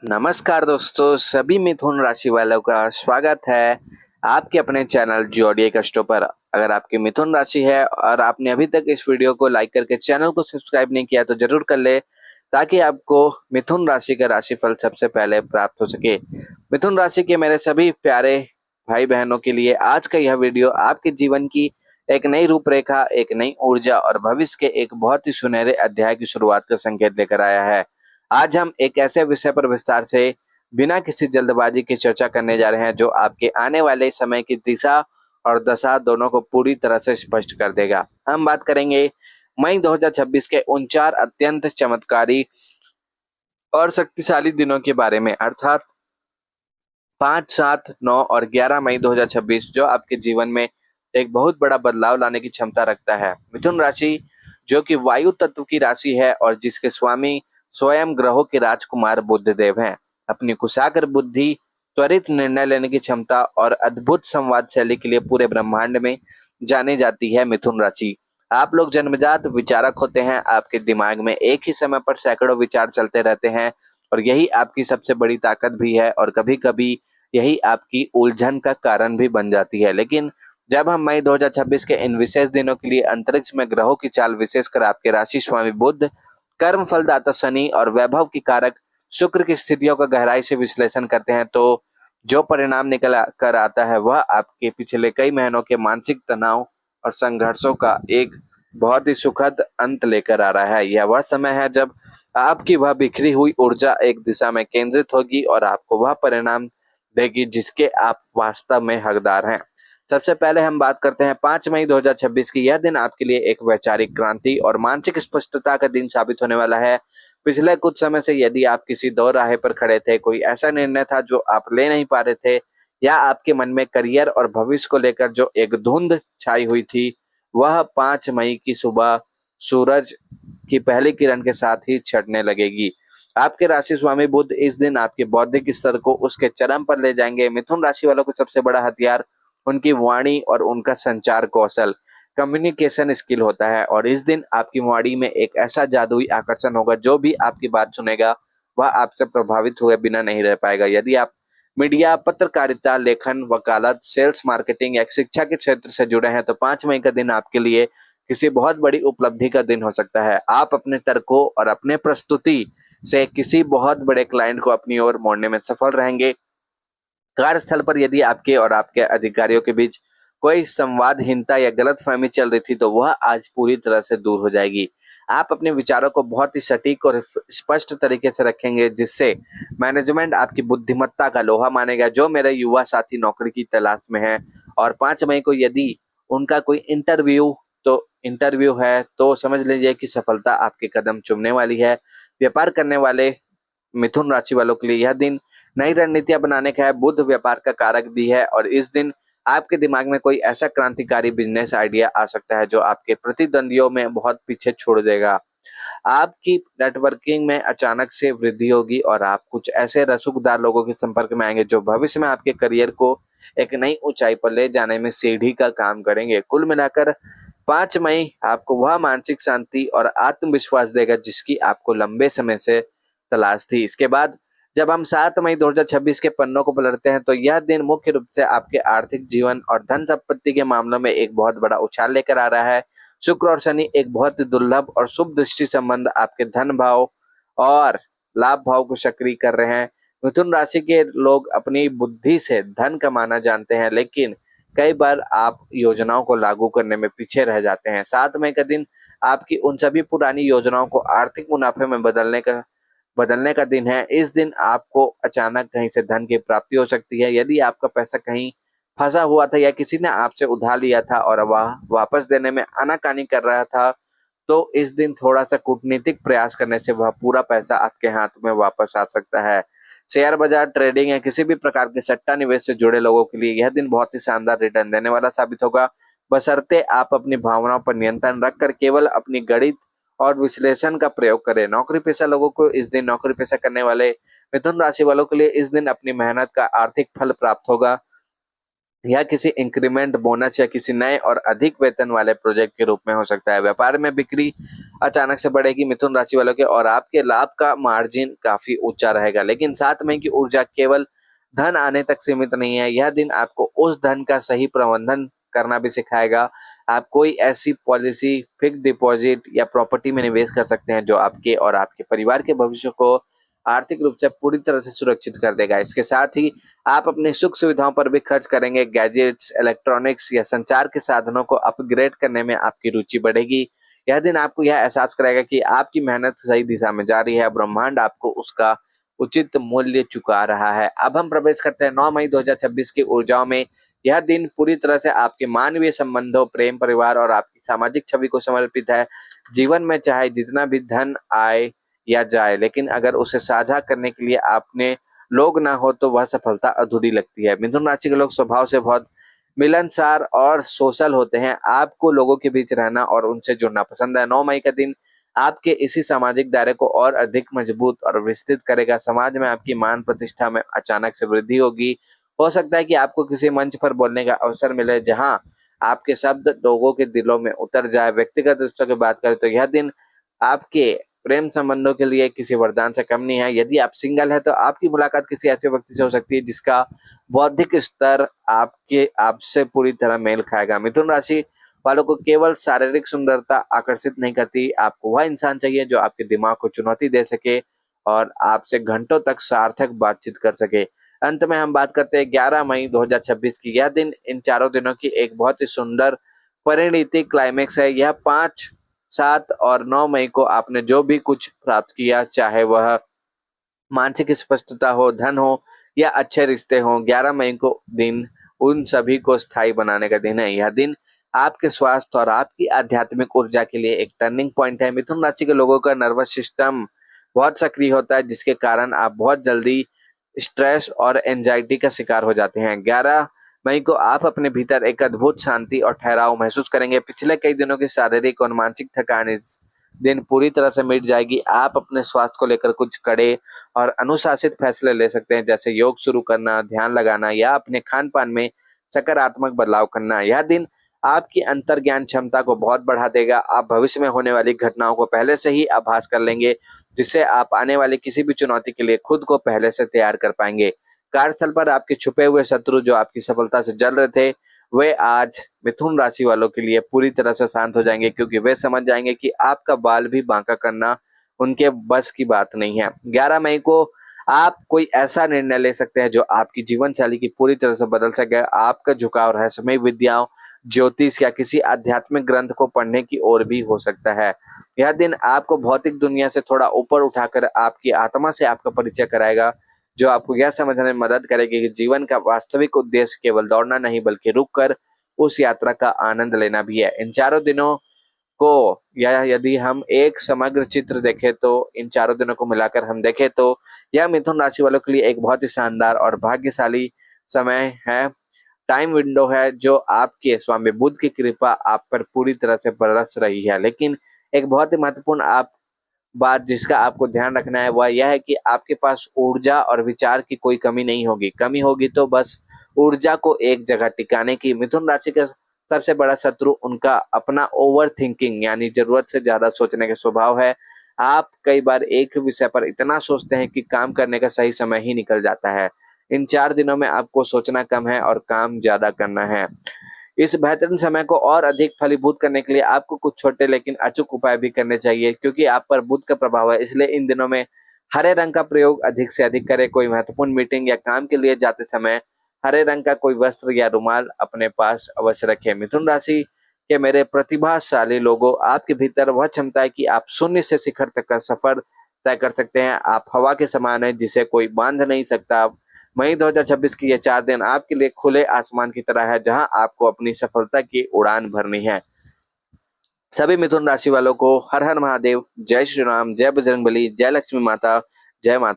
नमस्कार दोस्तों, सभी मिथुन राशि वालों का स्वागत है आपके अपने चैनल जोडिए कष्टों पर। अगर आपकी मिथुन राशि है और आपने अभी तक इस वीडियो को लाइक करके चैनल को सब्सक्राइब नहीं किया तो जरूर कर ले, ताकि आपको मिथुन राशि का राशिफल सबसे पहले प्राप्त हो सके। मिथुन राशि के मेरे सभी प्यारे भाई बहनों के लिए आज का यह वीडियो आपके जीवन की एक नई रूपरेखा, एक नई ऊर्जा और भविष्य के एक बहुत ही सुनहरे अध्याय की शुरुआत का संकेत लेकर आया है। आज हम एक ऐसे विषय पर विस्तार से बिना किसी जल्दबाजी की चर्चा करने जा रहे हैं जो आपके आने वाले समय की दिशा और दशा दोनों को पूरी तरह से स्पष्ट कर देगा। हम बात करेंगे मई 2026 के उन 4 अत्यंत चमत्कारी और शक्तिशाली दिनों के बारे में, अर्थात 5, 7, 9 और 11 मई 2026, जो आपके जीवन में एक बहुत बड़ा बदलाव लाने की क्षमता रखता है। मिथुन राशि जो कि वायु तत्व की राशि है और जिसके स्वामी स्वयं ग्रहों के राजकुमार बुधदेव हैं। अपनी कुशाग्र बुद्धि, त्वरित निर्णय लेने की क्षमता और अद्भुत संवाद शैली के लिए पूरे ब्रह्मांड में जानी जाती है मिथुन राशि। आप लोग जन्मजात विचारक होते हैं। आपके दिमाग में एक ही समय पर सैकड़ों विचार चलते रहते हैं और यही आपकी सबसे बड़ी ताकत भी है और कभी-कभी यही आपकी उलझन का कारण भी बन जाती है। लेकिन जब हम मई 2026 के इन विशेष दिनों के लिए अंतरिक्ष में ग्रहों की चाल, विशेषकर आपके राशि स्वामी बुध, कर्म फलदाता शनि और वैभव की कारक शुक्र की स्थितियों का गहराई से विश्लेषण करते हैं, तो जो परिणाम निकल कर आता है वह आपके पिछले कई महीनों के मानसिक तनाव और संघर्षों का एक बहुत ही सुखद अंत लेकर आ रहा है। यह वह समय है जब आपकी वह बिखरी हुई ऊर्जा एक दिशा में केंद्रित होगी और आपको वह परिणाम देगी जिसके आप वास्तव में हकदार हैं। सबसे पहले हम बात करते हैं 5 मई 2026 की। यह दिन आपके लिए एक वैचारिक क्रांति और मानसिक स्पष्टता का दिन साबित होने वाला है। पिछले कुछ समय से यदि आप किसी दो राह पर खड़े थे, कोई ऐसा निर्णय था जो आप ले नहीं पा रहे थे, या आपके मन में करियर और भविष्य को लेकर जो एक धुंध छाई हुई थी, वह 5 मई की सुबह सूरज की पहली किरण के साथ ही छटने लगेगी। आपके राशि स्वामी बुध इस दिन आपके बौद्धिक स्तर को उसके चरम पर ले जाएंगे। मिथुन राशि वालों को सबसे बड़ा हथियार उनकी वाणी और उनका संचार कौशल, कम्युनिकेशन स्किल होता है और इस दिन आपकी वाणी में एक ऐसा जादुई आकर्षण होगा, जो भी आपकी बात सुनेगा वह आपसे प्रभावित हुए बिना नहीं रह पाएगा। यदि आप मीडिया, पत्रकारिता, लेखन, वकालत, सेल्स, मार्केटिंग या शिक्षा के क्षेत्र से जुड़े हैं तो 5 मई का दिन आपके लिए किसी बहुत बड़ी उपलब्धि का दिन हो सकता है। आप अपने तर्कों और अपने प्रस्तुति से किसी बहुत बड़े क्लाइंट को अपनी ओर मोड़ने में सफल रहेंगे। कार्यस्थल पर यदि आपके और आपके अधिकारियों के बीच कोई संवादहीनता या गलतफहमी चल रही थी तो वह आज पूरी तरह से दूर हो जाएगी। आप अपने विचारों को बहुत ही सटीक और स्पष्ट तरीके से रखेंगे, जिससे मैनेजमेंट आपकी बुद्धिमत्ता का लोहा मानेगा। जो मेरे युवा साथी नौकरी की तलाश में हैं और 5 मई को यदि उनका कोई इंटरव्यू है तो समझ लीजिए कि सफलता आपके कदम चूमने वाली है। व्यापार करने वाले मिथुन राशि वालों के लिए यह दिन नई रणनीतियां बनाने का है। बुध व्यापार का कारक भी है और इस दिन आपके दिमाग में कोई ऐसा क्रांतिकारी बिजनेस आइडिया आ सकता है जो आपके प्रतिद्वंदियों में बहुत पीछे छोड़ देगा। आपकी नेटवर्किंग में अचानक से वृद्धि होगी और आप कुछ ऐसे रसूखदार लोगों के संपर्क में आएंगे जो भविष्य में आपके करियर को एक नई ऊंचाई पर ले जाने में सीढ़ी का काम करेंगे। कुल मिलाकर 5 मई आपको वह मानसिक शांति और आत्मविश्वास देगा जिसकी आपको लंबे समय से तलाश थी। इसके बाद जब हम 7 मई 2026 के पन्नों को पलटते हैं तो यह दिन मुख्य रूप से आपके आर्थिक जीवन और धन संपत्ति के मामलों में एक बहुत बड़ा उछाल लेकर आ रहा है। शुक्र और शनि एक बहुत ही दुर्लभ और शुभ दृष्टि संबंध आपके धन भाव और लाभ भाव को सक्रिय कर रहे हैं। मिथुन राशि के लोग अपनी बुद्धि से धन कमाना जानते हैं, लेकिन कई बार आप योजनाओं को लागू करने में पीछे रह जाते हैं। 7 मई का दिन आपकी उन सभी पुरानी योजनाओं को आर्थिक मुनाफे में बदलने का दिन है। इस दिन आपको अचानक कहीं से धन की प्राप्ति हो सकती है। यदि आपका पैसा कहीं फंसा हुआ था या किसी ने आपसे उधार लिया था और वह वापस देने में आनाकानी कर रहा था, तो इस दिन थोड़ा सा कूटनीतिक प्रयास करने से वह पूरा पैसा आपके हाथ में वापस आ सकता है। शेयर बाजार, ट्रेडिंग या किसी भी प्रकार के सट्टा निवेश से जुड़े लोगों के लिए यह दिन बहुत ही शानदार रिटर्न देने वाला साबित होगा, बशर्ते आप अपनी भावनाओं पर नियंत्रण रखकर केवल अपनी गणित और विश्लेषण का प्रयोग करें। नौकरी पेशा लोगों को इस दिन, नौकरी पेशा करने वाले मिथुन राशि वालों के लिए इस दिन अपनी मेहनत का आर्थिक फल प्राप्त होगा। यह किसी इंक्रीमेंट, बोनस या किसी नए और अधिक वेतन वाले प्रोजेक्ट के रूप में हो सकता है। व्यापार में बिक्री अचानक से बढ़ेगी मिथुन राशि वालों के, और आपके लाभ का मार्जिन काफी ऊंचा रहेगा। लेकिन 7 मई की ऊर्जा केवल धन आने तक सीमित नहीं है, यह दिन आपको उस धन का सही प्रबंधन करना भी सिखाएगा। आप कोई ऐसी पॉलिसी, फिक्स डिपॉजिट या प्रॉपर्टी में निवेश कर सकते हैं जो आपके और आपके परिवार के भविष्य को आर्थिक रूप से पूरी तरह से सुरक्षित कर देगा। इसके साथ ही आप अपनी सुख सुविधाओं पर भी खर्च करेंगे। गैजेट्स, इलेक्ट्रॉनिक्स या संचार के साधनों को अपग्रेड करने में आपकी रुचि बढ़ेगी। यह दिन आपको यह एहसास कराएगा कि आपकी मेहनत सही दिशा में जा रही है, ब्रह्मांड आपको उसका उचित मूल्य चुका रहा है। अब हम प्रवेश करते हैं 9 मई 2026 की ऊर्जाओं में। यह दिन पूरी तरह से आपके मानवीय संबंधों, प्रेम, परिवार और आपकी सामाजिक छवि को समर्पित है। जीवन में चाहे जितना भी धन आए या जाए, लेकिन अगर उसे साझा करने के लिए आपने लोग ना हो तो वह सफलता अधूरी लगती है। मिथुन राशि के लोग स्वभाव से बहुत मिलनसार और सोशल होते हैं। आपको लोगों के बीच रहना और उनसे जुड़ना पसंद है। 9 मई का दिन आपके इसी सामाजिक दायरे को और अधिक मजबूत और विस्तृत करेगा। समाज में आपकी मान प्रतिष्ठा में अचानक से वृद्धि होगी। हो सकता है कि आपको किसी मंच पर बोलने का अवसर मिले जहां आपके शब्द लोगों के दिलों में उतर जाए। व्यक्तिगत रिश्तों की बात करें तो यह दिन आपके प्रेम संबंधों के लिए किसी वरदान से कम नहीं है। यदि आप सिंगल है तो आपकी मुलाकात किसी ऐसे व्यक्ति से हो सकती है जिसका बौद्धिक स्तर आपसे पूरी तरह मेल खाएगा। मिथुन राशि वालों को केवल शारीरिक सुंदरता आकर्षित नहीं करती, आपको वह इंसान चाहिए जो आपके दिमाग को चुनौती दे सके और आपसे घंटों तक सार्थक बातचीत कर सके। अंत में हम बात करते हैं 11 मई 2026 की। यह दिन इन चारों दिनों की एक बहुत ही सुंदर परिणीति क्लाइमेक्स है। यह 5, 7 और 9 मई को आपने जो भी कुछ प्राप्त किया, चाहे वह मानसिक स्पष्टता हो, धन हो या अच्छे रिश्ते हों, 11 मई को दिन उन सभी को स्थायी बनाने का दिन है। यह दिन आपके स्वास्थ्य और आपकी आध्यात्मिक ऊर्जा के लिए एक टर्निंग पॉइंट है। मिथुन राशि के लोगों का नर्वस सिस्टम बहुत सक्रिय होता है, जिसके कारण आप बहुत जल्दी स्ट्रेस और एंजाइटी का शिकार हो जाते हैं। 11 मई को आप अपने भीतर एक अद्भुत शांति और ठहराव महसूस करेंगे। पिछले कई दिनों की शारीरिक और मानसिक थकान इस दिन पूरी तरह से मिट जाएगी। आप अपने स्वास्थ्य को लेकर कुछ कड़े और अनुशासित फैसले ले सकते हैं, जैसे योग शुरू करना, ध्यान लगाना या अपने खान पान में सकारात्मक बदलाव करना। यह दिन आपकी अंतर्ज्ञान क्षमता को बहुत बढ़ा देगा। आप भविष्य में होने वाली घटनाओं को पहले से ही आभास कर लेंगे, जिससे आप आने वाली किसी भी चुनौती के लिए खुद को पहले से तैयार कर पाएंगे। कार्यस्थल पर आपके छुपे हुए शत्रु जो आपकी सफलता से जल रहे थे, वे आज मिथुन राशि वालों के लिए पूरी तरह से शांत हो जाएंगे, क्योंकि वे समझ जाएंगे कि आपका बाल भी बांका करना उनके बस की बात नहीं है। 11 मई को आप कोई ऐसा निर्णय ले सकते हैं जो आपकी जीवन शैली की पूरी तरह से बदल सके। आपका झुकाव रहस्यमय विद्याओं, ज्योतिष या किसी आध्यात्मिक ग्रंथ को पढ़ने की ओर भी हो सकता है। यह दिन आपको भौतिक दुनिया से थोड़ा ऊपर उठाकर आपकी आत्मा से आपका परिचय कराएगा, जो आपको यह समझने में मदद करेगी कि जीवन का वास्तविक उद्देश्य केवल दौड़ना नहीं, बल्कि रुककर उस यात्रा का आनंद लेना भी है। इन चारों दिनों को, या यदि हम एक समग्र चित्र देखें तो इन चारों दिनों को मिलाकर हम देखें तो यह मिथुन राशि वालों के लिए एक बहुत ही शानदार और भाग्यशाली समय है, टाइम विंडो है, जो आपके स्वामी बुध की कृपा आप पर पूरी तरह से बरस रही है। लेकिन एक बहुत ही महत्वपूर्ण बात जिसका आपको ध्यान रखना है, वह यह है कि आपके पास ऊर्जा और विचार की कोई कमी नहीं होगी। कमी होगी तो बस ऊर्जा को एक जगह टिकाने की। मिथुन राशि का सबसे बड़ा शत्रु उनका अपना ओवर थिंकिंग, यानी जरूरत से ज्यादा सोचने का स्वभाव है। आप कई बार एक विषय पर इतना सोचते हैं कि काम करने का सही समय ही निकल जाता है। इन 4 दिनों में आपको सोचना कम है और काम ज्यादा करना है। इस बेहतरीन समय को और अधिक फलीभूत करने के लिए आपको कुछ छोटे लेकिन अचूक उपाय भी करने चाहिए, क्योंकि आप पर बुध का प्रभाव है। इसलिए इन दिनों में हरे रंग का प्रयोग अधिक से अधिक करें। कोई महत्वपूर्ण मीटिंग या काम के लिए जाते समय हरे रंग का कोई वस्त्र या रुमाल अपने पास अवश्य रखें। मिथुन राशि के मेरे प्रतिभाशाली लोगों, आपके भीतर वह क्षमता है कि आप शून्य से शिखर तक का सफर तय कर सकते हैं। आप हवा के समान है जिसे कोई बांध नहीं सकता। मई 2026 की ये 4 दिन आपके लिए खुले आसमान की तरह है, जहां आपको अपनी सफलता की उड़ान भरनी है। सभी मिथुन राशि वालों को हर हर महादेव, जय श्री राम, जय बजरंगबली, जय लक्ष्मी माता, जय माता।